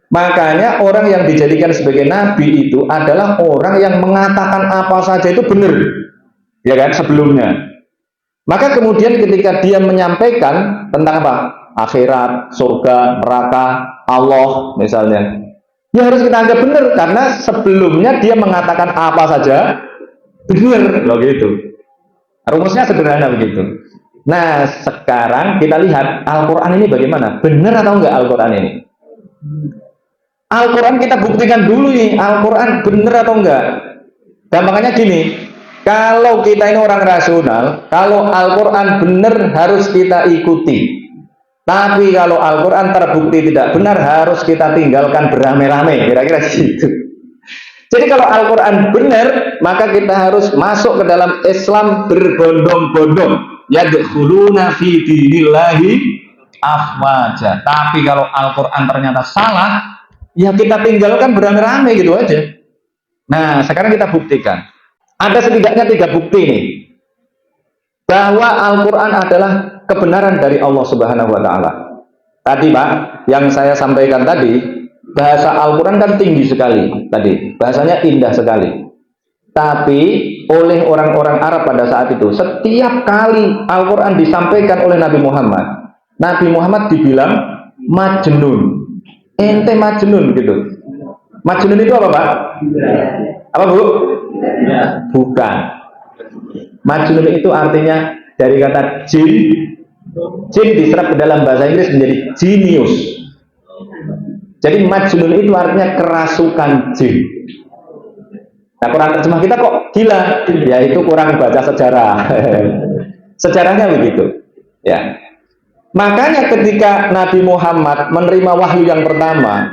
Makanya orang yang dijadikan sebagai nabi itu adalah orang yang mengatakan apa saja itu benar, ya kan, sebelumnya. Maka kemudian ketika dia menyampaikan tentang apa? Akhirat, surga, neraka, Allah misalnya, ya harus kita anggap benar karena sebelumnya dia mengatakan apa saja benar, loh gitu. Rumusnya sederhana begitu. Nah, sekarang kita lihat Al-Quran ini bagaimana? Benar atau enggak Al-Quran ini? Al-Quran kita buktikan dulu nih, Al-Quran benar atau enggak. Dan makanya gini, kalau kita ini orang rasional, kalau Al-Quran benar harus kita ikuti. Tapi kalau Al-Quran terbukti tidak benar, harus kita tinggalkan beramai-ramai. Kira-kira gitu. Jadi kalau Al-Quran benar, maka kita harus masuk ke dalam Islam berbondong-bondong. Yadkhuluna fi dinillahi afwaja. Tapi kalau Al-Quran ternyata salah, ya kita tinggalkan beramai-ramai gitu aja. Nah, sekarang kita buktikan. Ada setidaknya 3 bukti nih bahwa Al-Quran adalah kebenaran dari Allah Subhanahu wa Ta'ala. Tadi Pak, yang saya sampaikan tadi, bahasa Al-Quran kan tinggi sekali tadi, bahasanya indah sekali. Tapi oleh orang-orang Arab pada saat itu, setiap kali Al-Quran disampaikan oleh Nabi Muhammad dibilang majnun. Ente majnun gitu. Majnun itu apa Pak? Apa Bu? Bukan. Majnun itu artinya dari kata jin. Jin diserap ke dalam bahasa Inggris menjadi genius. Jadi majnun itu artinya kerasukan jin. Nah, kurang terjemah kita kok gila, ya itu kurang baca sejarah. Sejarahnya begitu. Ya. Makanya ketika Nabi Muhammad menerima wahyu yang pertama,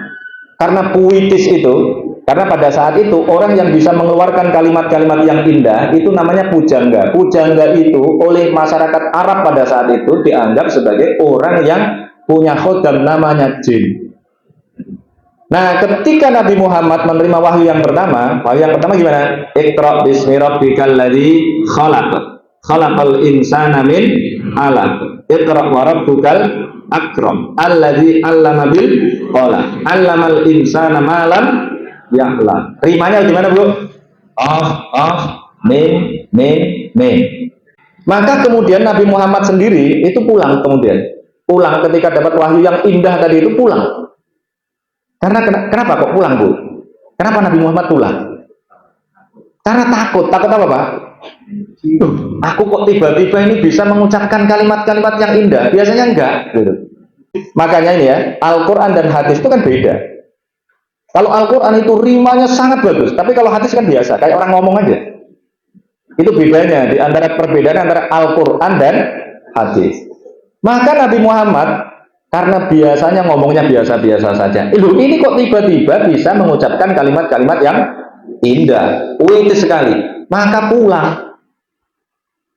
karena puitis itu, karena pada saat itu orang yang bisa mengeluarkan kalimat-kalimat yang indah itu namanya pujangga. Pujangga itu oleh masyarakat Arab pada saat itu dianggap sebagai orang yang punya khodam namanya jin. Nah, ketika Nabi Muhammad menerima wahyu yang pertama gimana? Iqra bismi rabbikal ladzi khalaq. Khalaqal insana min 'alaq. Iqra wa rabbukal akram. Alladzi 'allama bil qalam. 'Allamal insana ma lam ya'lam. Rimanya gimana, Bu? Mim. Maka kemudian Nabi Muhammad sendiri itu pulang ketika dapat wahyu yang indah tadi itu pulang. Karena kenapa kok pulang, Bu? Kenapa Nabi Muhammad pulang? Karena takut apa Pak? Aku kok tiba-tiba ini bisa mengucapkan kalimat-kalimat yang indah, biasanya enggak gitu. Makanya ini ya, Al-Quran dan hadis itu kan beda. Kalau Al-Quran itu rimanya sangat bagus, tapi kalau hadis kan biasa, kayak orang ngomong aja. Itu bedanya di antara perbedaan antara Al-Quran dan hadis. Maka Nabi Muhammad karena biasanya ngomongnya biasa-biasa saja. Ini kok tiba-tiba bisa mengucapkan kalimat-kalimat yang indah, puitis sekali. Maka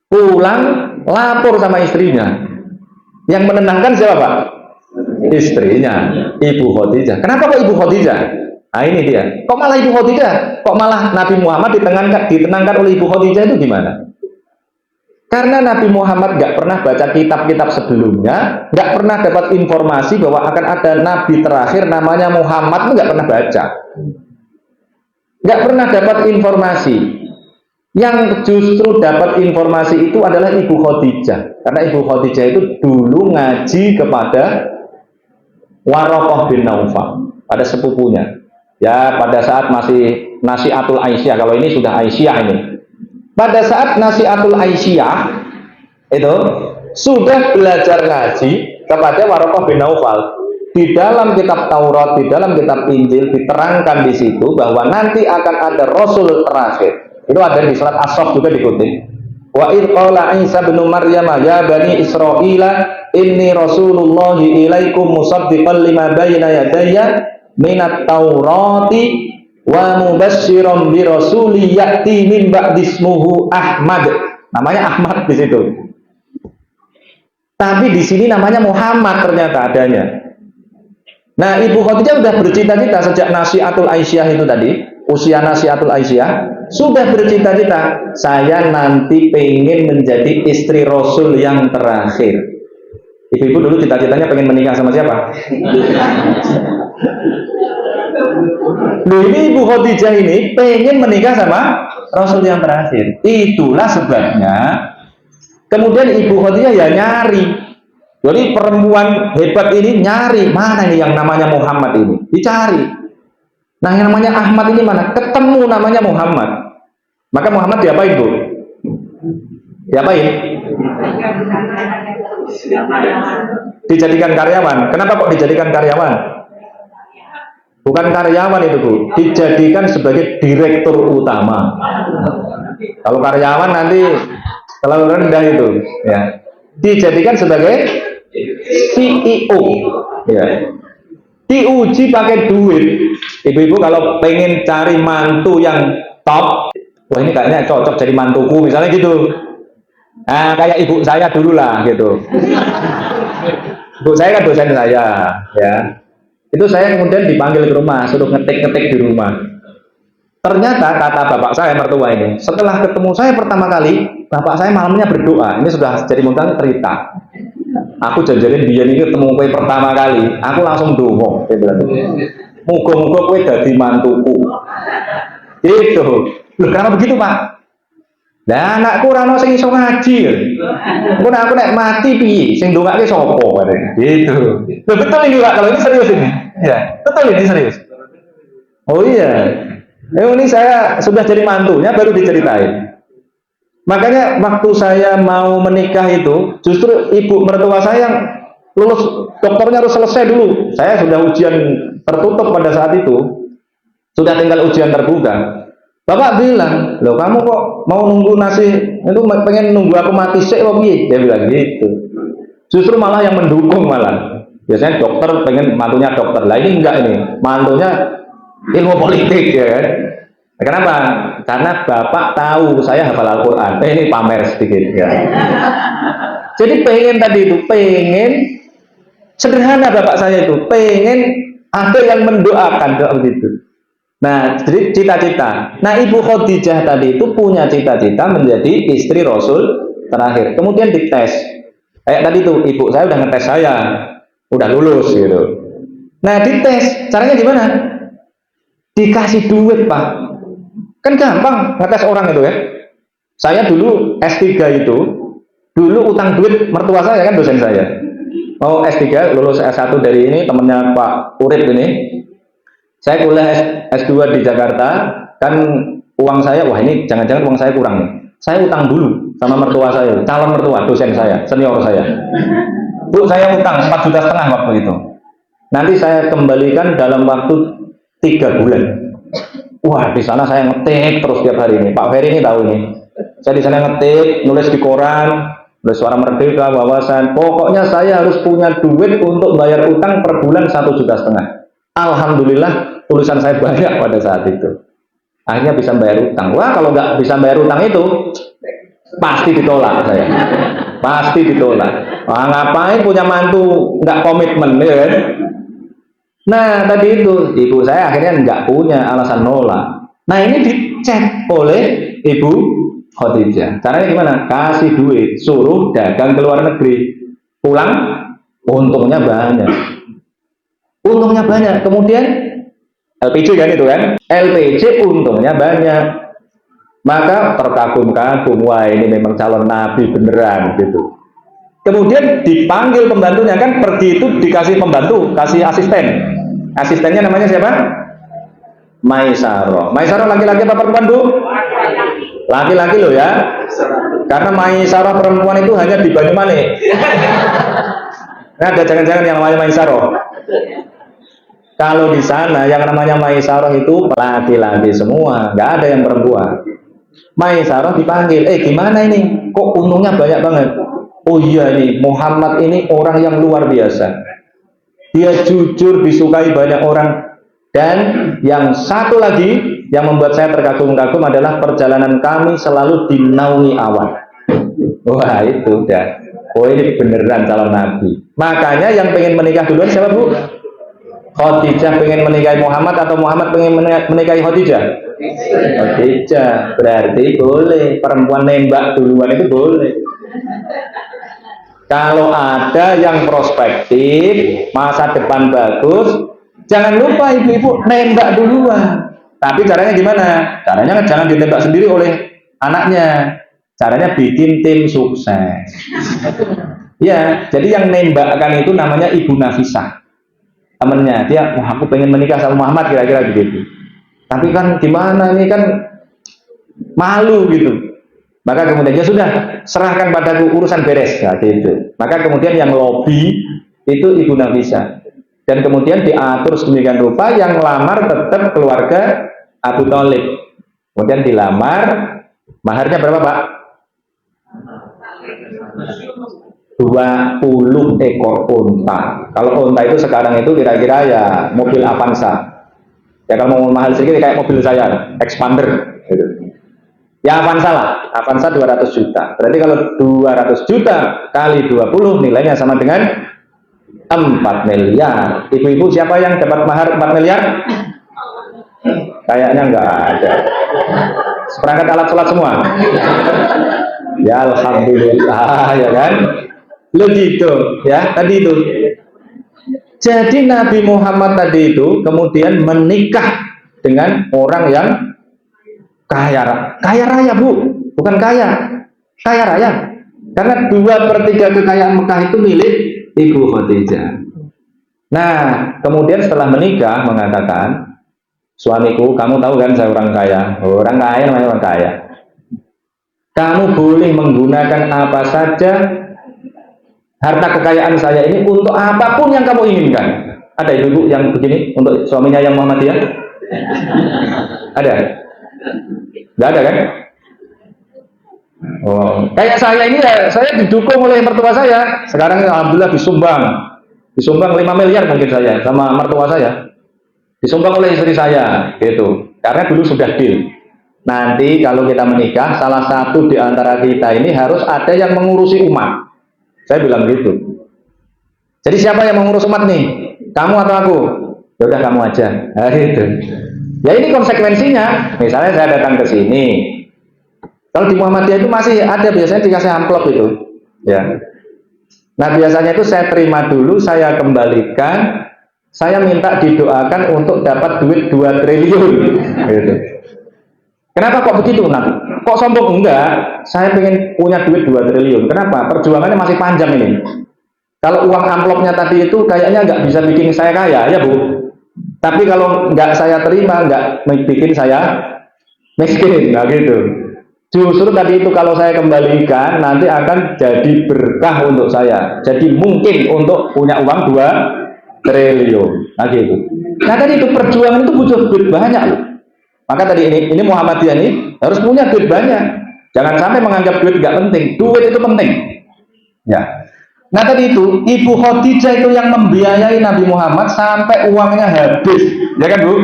pulang lapor sama istrinya. Yang menenangkan siapa Pak? Istrinya, Ibu Khadijah. Kenapa kok Ibu Khadijah? Nah ini dia. Kok malah Ibu Khadijah? Kok malah Nabi Muhammad ditenangkan oleh Ibu Khadijah itu gimana? Karena Nabi Muhammad nggak pernah baca kitab-kitab sebelumnya, nggak pernah dapat informasi bahwa akan ada Nabi terakhir namanya Muhammad, itu nggak pernah baca, nggak pernah dapat informasi. Yang justru dapat informasi itu adalah Ibu Khadijah, karena Ibu Khadijah itu dulu ngaji kepada Waraqah bin Naufal, pada sepupunya. Ya pada saat masih Nasihatul Aisyah, kalau ini sudah Aisyah ini. Pada saat Nasihatul Aisyah itu sudah belajar ngaji kepada Waraqah bin Naufal. Di dalam kitab Taurat, di dalam kitab Injil diterangkan di situ bahwa nanti akan ada Rasul terakhir. Itu ada di surat As-Saff juga dikutip. Wa idh qala Isa bin Maryam ya bani Israila inni rasulullahi ilaikum musaddiqan lima bayna yadayya minat Taurati wa mubassyiran bi rasuli ya'ti min ba'dismuhu Ahmad. Namanya Ahmad di situ. Tapi di sini namanya Muhammad ternyata adanya. Nah, Ibu Khadijah sudah bercita-cita sejak Nasihatul Aisyah itu tadi, usia Nasihatul Aisyah, sudah bercita-cita, saya nanti pengen menjadi istri Rasul yang terakhir. Ibu-ibu dulu cita-citanya pengen menikah sama siapa? Loh, ini Ibu Khadijah ini pengen menikah sama Rasul yang terakhir. Itulah sebabnya kemudian Ibu Khadijah ya nyari. Jadi perempuan hebat ini nyari mana ini yang namanya Muhammad ini, dicari. Nah yang namanya Ahmad ini mana? Ketemu namanya Muhammad. Maka Muhammad diapain, Bu? Diapain? Dijadikan karyawan. Kenapa kok dijadikan karyawan? Bukan karyawan itu, Bu. Dijadikan sebagai direktur utama. Kalau karyawan nanti terlalu rendah itu, ya. Dijadikan sebagai CEO, ya. Diuji pakai duit. Ibu-ibu kalau pengen cari mantu yang top, wah ini kayaknya cocok jadi mantuku, misalnya gitu. Nah, kayak ibu saya dulu lah, gitu. Ibu saya kan dosen saya, ya. Itu saya kemudian dipanggil ke rumah, suruh ngetik-ngetik di rumah. Ternyata kata bapak saya mertua ini, setelah ketemu saya pertama kali, bapak saya malamnya berdoa. Ini sudah jadi modal cerita. Aku janjiin dia ini ketemu kowe pertama kali, aku langsung dongo. Muga-muga kowe dadi mantuku. Gitu. Loh, karena begitu, Pak. Lah anakku ora ono sing iso ngaji. Engko aku nek mati piye? Sing ndongake sapa katanya. Gitu. Loh, betul ini, Pak. Kalau ini serius ini. Ya, betul ini serius. Oh iya. Ini saya sudah jadi mantunya baru diceritain. Makanya waktu saya mau menikah itu, justru ibu mertua saya yang lulus dokternya harus selesai dulu. Saya sudah ujian tertutup pada saat itu, sudah tinggal ujian terbuka. Bapak bilang, loh kamu kok mau nunggu nasi, itu pengen nunggu aku mati sih, kok piye? Dia bilang gitu. Justru malah yang mendukung malah. Biasanya dokter pengen mantunya dokter, lah ini enggak ini, mantunya ilmu politik ya kan. Kenapa? Karena bapak tahu saya hafal Al-Quran. Ini pamer sedikit ya. Jadi pengen tadi itu, pengen sederhana bapak saya itu, pengen ada yang mendoakan doa begitu. Nah, jadi cita-cita. Nah, Ibu Khadijah tadi itu punya cita-cita menjadi istri Rasul terakhir. Kemudian dites. Kayak tadi itu, ibu saya udah ngetes saya, udah lulus gitu. Nah, dites. Caranya gimana? Dikasih duit, Pak. Kan gampang ngetes orang itu ya. Saya dulu S3 itu, dulu utang duit mertua saya kan dosen saya. Mau S3 lulus S1 dari ini temennya Pak Urip ini. Saya kuliah S2 di Jakarta, kan uang saya, wah ini jangan-jangan uang saya kurang nih. Saya utang dulu sama mertua saya, calon mertua, dosen saya, senior saya. Bu, saya utang 4,5 juta waktu itu. Nanti saya kembalikan dalam waktu 3 bulan. Wah, di sana saya ngetik terus tiap hari ini. Pak Ferry ini tahu ini. Saya di sana ngetik, nulis di koran, nulis Suara Merdeka, wawasan. Pokoknya saya harus punya duit untuk bayar utang per bulan 1,5 juta. Alhamdulillah, tulisan saya banyak pada saat itu. Akhirnya bisa bayar utang. Wah, kalau nggak bisa bayar utang itu, pasti ditolak saya. Pasti ditolak. Wah, ngapain punya mantu nggak komitmen, ya kan? Nah, tadi itu, ibu saya akhirnya nggak punya alasan nolak. Nah, ini dicek oleh Ibu Khadijah. Caranya gimana? Kasih duit, suruh dagang ke luar negeri. Pulang, untungnya banyak. Untungnya banyak. Kemudian, LPG kan itu kan? LPG untungnya banyak. Maka terkagum-kagum, wah ini memang calon nabi beneran gitu. Kemudian dipanggil pembantunya, kan pergi itu dikasih pembantu, kasih asisten. Asistennya namanya siapa? Maisarah. Maisarah laki-laki atau perempuan, Bu? Laki-laki loh ya. Karena Maisarah perempuan itu hanya di Banyumanik. Nah, ada jangan-jangan yang namanya Maisarah. Kalau di sana yang namanya Maisarah itu laki-laki semua, nggak ada yang perempuan. Maisarah dipanggil, gimana ini? Kok untungnya banyak banget? Oh iya nih, Muhammad ini orang yang luar biasa. Dia jujur, disukai banyak orang. Dan yang satu lagi yang membuat saya terkagum-kagum adalah perjalanan kami selalu dinaungi awan. Wah, itu udah. Oh, ini beneran calon nabi. Makanya yang pengen menikah duluan siapa, Bu? Khadijah pengen menikahi Muhammad atau Muhammad pengen menikahi Khadijah? Khadijah. Berarti boleh. Perempuan nembak duluan itu boleh. Kalau ada yang prospektif, masa depan bagus, Jangan lupa ibu-ibu nembak duluan. Tapi caranya gimana? Caranya jangan ditembak sendiri oleh anaknya. Caranya bikin tim sukses. Ya, jadi yang nembakkan itu namanya Ibu Nafisah. Temennya, dia, wah aku pengen menikah sama Muhammad, kira-kira begitu. Tapi kan gimana, ini kan malu gitu. Maka kemudian ya sudah, serahkan padaku, urusan beres, ya, gitu. Maka kemudian yang lobby itu Ibu Nafisah. Dan kemudian diatur sedemikian rupa yang lamar tetap keluarga Abu Thalib. Kemudian dilamar, maharnya berapa, Pak? 20 ekor unta. Kalau unta itu sekarang itu kira-kira ya mobil Avanza. Ya kalau mau mahal sedikit kayak mobil saya, Expander gitu. Ya Avanza lah, Avanza 200 juta. Berarti kalau 200 juta kali 20 nilainya sama dengan 4 miliar. Ibu-ibu siapa yang dapat mahar 4 miliar? Kayaknya enggak ada. Seperangkat alat sholat semua. Ya alhamdulillah, ya kan? Lo gitu, ya tadi itu. Jadi Nabi Muhammad tadi itu kemudian menikah dengan orang yang kaya raya, Bu, bukan kaya raya. Karena 2/3 kekayaan Mekah itu milik Ibu Khadijah. Nah, kemudian setelah menikah mengatakan, suamiku, kamu tahu kan saya orang kaya. Orang kaya namanya orang kaya. Kamu boleh menggunakan apa saja harta kekayaan saya ini untuk apapun yang kamu inginkan. Ada ibu yang begini untuk suaminya yang Muhammadiyah? Ada? Nggak ada kan? Oh, kayak saya ini ya, saya didukung oleh mertua saya. Sekarang alhamdulillah disumbang 5 miliar mungkin saya sama mertua saya. Disumbang oleh istri saya, gitu. Karena dulu sudah deal. Nanti kalau kita menikah, salah satu di antara kita ini harus ada yang mengurusi umat. Saya bilang gitu. Jadi siapa yang mengurus umat nih? Kamu atau aku? Ya udah kamu aja. Nah, gitu. Ya ini konsekuensinya. Misalnya saya datang ke sini. Kalau di Muhammadiyah itu masih ada biasanya dikasih amplop itu. Ya. Nah biasanya itu saya terima dulu, saya kembalikan, saya minta didoakan untuk dapat duit 2 triliun. Gitu. Kenapa kok begitu? Nah, kok sombong? Enggak, saya pengen punya duit 2 triliun. Kenapa? Perjuangannya masih panjang ini. Kalau uang amplopnya tadi itu kayaknya nggak bisa bikin saya kaya, ya Bu. Tapi kalau nggak saya terima, nggak bikin saya miskin, nggak gitu. Justru tadi itu kalau saya kembalikan, nanti akan jadi berkah untuk saya. Jadi mungkin untuk punya uang 2 triliun. Nah gitu. Nah tadi itu perjuangan itu butuh duit banyak loh. Maka tadi ini Muhammadiyah ini harus punya duit banyak. Jangan sampai menganggap duit nggak penting. Duit itu penting. Ya. Nah tadi itu Ibu Khadijah itu yang membiayai Nabi Muhammad sampai uangnya habis. Ya kan Bu?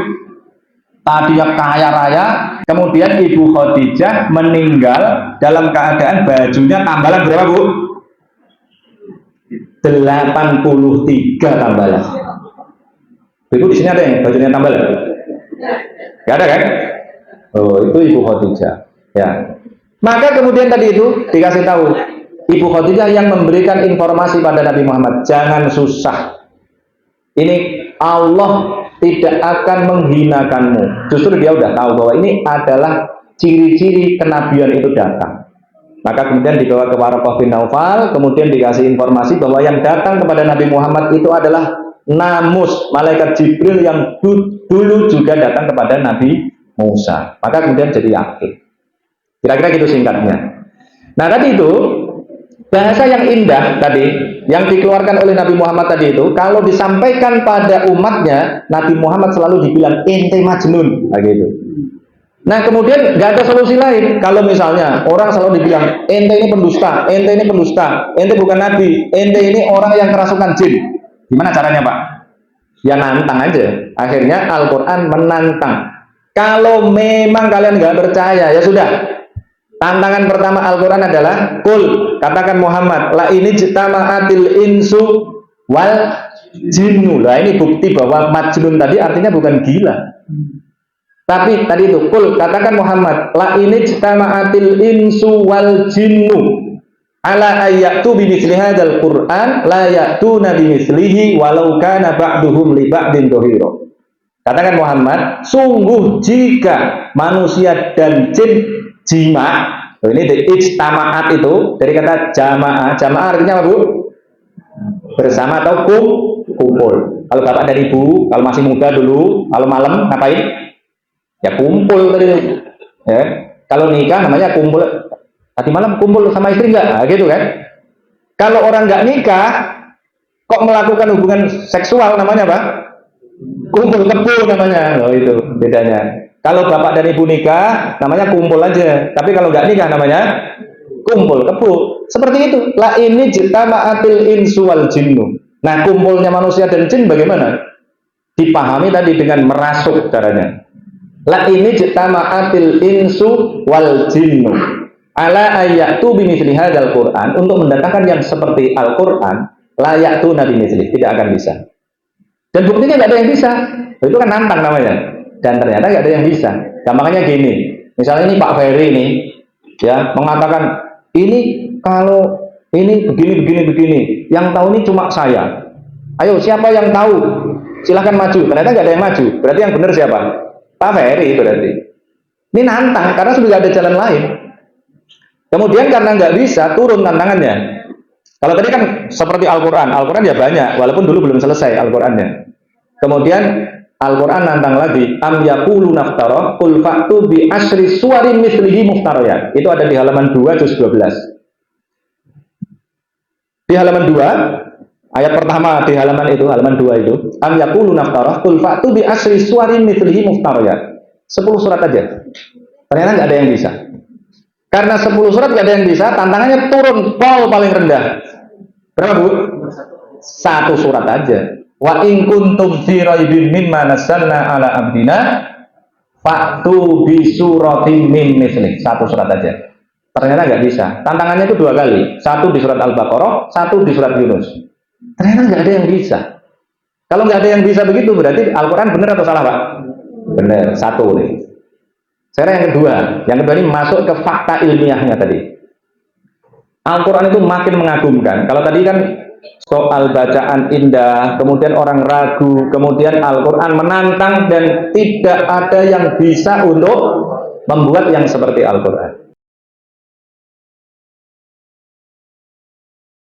Tadi yang kaya raya, kemudian Ibu Khadijah meninggal dalam keadaan bajunya tambalan berapa Bu? 83 tambalan. Ibu di sini ada yang bajunya tambalan? Gak ada kan? Oh, itu Ibu Khadijah. Ya. Maka kemudian tadi itu dikasih tahu Ibu Khadijah yang memberikan informasi pada Nabi Muhammad, jangan susah. Ini Allah tidak akan menghinakanmu. Justru dia udah tahu bahwa ini adalah ciri-ciri kenabian itu datang. Maka kemudian dibawa ke Waraqah bin Naufal, kemudian dikasih informasi bahwa yang datang kepada Nabi Muhammad itu adalah Namus, malaikat Jibril yang dulu juga datang kepada Nabi Musa. Maka kemudian jadi yakin. Kira-kira gitu singkatnya. Nah tadi itu bahasa yang indah tadi yang dikeluarkan oleh Nabi Muhammad tadi itu, kalau disampaikan pada umatnya, Nabi Muhammad selalu dibilang ente majnun, gitu. Nah kemudian nggak ada solusi lain. Kalau misalnya orang selalu dibilang ente ini pendusta, ente bukan nabi, ente ini orang yang kerasukan jin. Gimana caranya Pak? Ya nantang aja. Akhirnya Al-Quran menantang. Kalau memang kalian nggak percaya, ya sudah. Tantangan pertama Al-Quran adalah Qul, katakan Muhammad, la ini jitama'atil insu wal jinnu. Lah ini bukti bahwa majnun tadi artinya bukan gila. Tapi tadi itu Qul, katakan Muhammad, la ini jitama'atil insu wal jinnu. ala ayyatu bimithli hadzal Qur'an la ya'tuna bimithlihi walau kana ba'duhum li ba'din dhahira. Katakan Muhammad, sungguh jika manusia dan jin jima, ini dari ijtama'at itu dari kata jamaah. Jamaah artinya apa, Bu? Bersama atau kumpul. Kalau bapak dan ibu, kalau masih muda dulu, kalau malam ngapain? Ya kumpul tadi. Ya. Kalau nikah namanya kumpul. Tadi malam kumpul sama istri enggak? Nah, gitu kan? Kalau orang nggak nikah, kok melakukan hubungan seksual namanya apa? Kumpul kebo namanya. Oh, itu bedanya. Kalau bapak dan ibu nikah, namanya kumpul aja. Tapi kalau nggak nikah namanya kumpul kebo. Seperti itu. La ini jitama'atil insu wal jinnu. Nah, kumpulnya manusia dan jin bagaimana? Dipahami tadi dengan merasuk caranya. La ini jitama'atil insu wal jinnu. Ala ayyatu bimithli hadzal Qur'an, untuk mendatangkan yang seperti Al-Qur'an, la ya'tu nabi mithli, tidak akan bisa. Dan buktinya nggak ada yang bisa. Itu kan nantang namanya. Dan ternyata nggak ada yang bisa. Gampangnya gini, misalnya ini Pak Ferry ini, ya mengatakan ini kalau ini begini, yang tahu ini cuma saya. Ayo siapa yang tahu? Silahkan maju. Ternyata nggak ada yang maju. Berarti yang benar siapa? Pak Ferry berarti. Ini nantang karena sudah ada jalan lain. Kemudian karena nggak bisa, turun tantangannya. Kalau tadi kan seperti Al-Quran, Al-Quran ya banyak, walaupun dulu belum selesai Al-Qurannya. Kemudian Al-Quran nantang lagi, am yaqulu naftara qul fa'tu bi asri suwarin mithlihi muftariyat. Itu ada di halaman 2 juz 12. Di halaman 2, ayat pertama di halaman itu, halaman 2 itu, am yaqulu naftara qul fa'tu bi asri suwarin mithlihi muftariyat. 10 surat aja. Ternyata nggak ada yang bisa. Karena 10 surat nggak ada yang bisa, tantangannya turun pol paling rendah. Berapa, Bu? 1 surat aja. Wa in kuntum fi raibin mimma nazzalna ala abdina fa'tu bi suratin min mithli. 1 surat aja. Ternyata nggak bisa. Tantangannya itu 2 kali. 1 di surat Al-Baqarah, 1 di surat Yunus. Ternyata nggak ada yang bisa. Kalau nggak ada yang bisa begitu, berarti Al-Quran benar atau salah, Pak? Benar. 1 nih. Sekarang yang kedua ini masuk ke fakta ilmiahnya tadi. Al-Quran itu makin mengagumkan. Kalau tadi kan soal bacaan indah, kemudian orang ragu, kemudian Al-Quran menantang dan tidak ada yang bisa untuk membuat yang seperti Al-Quran.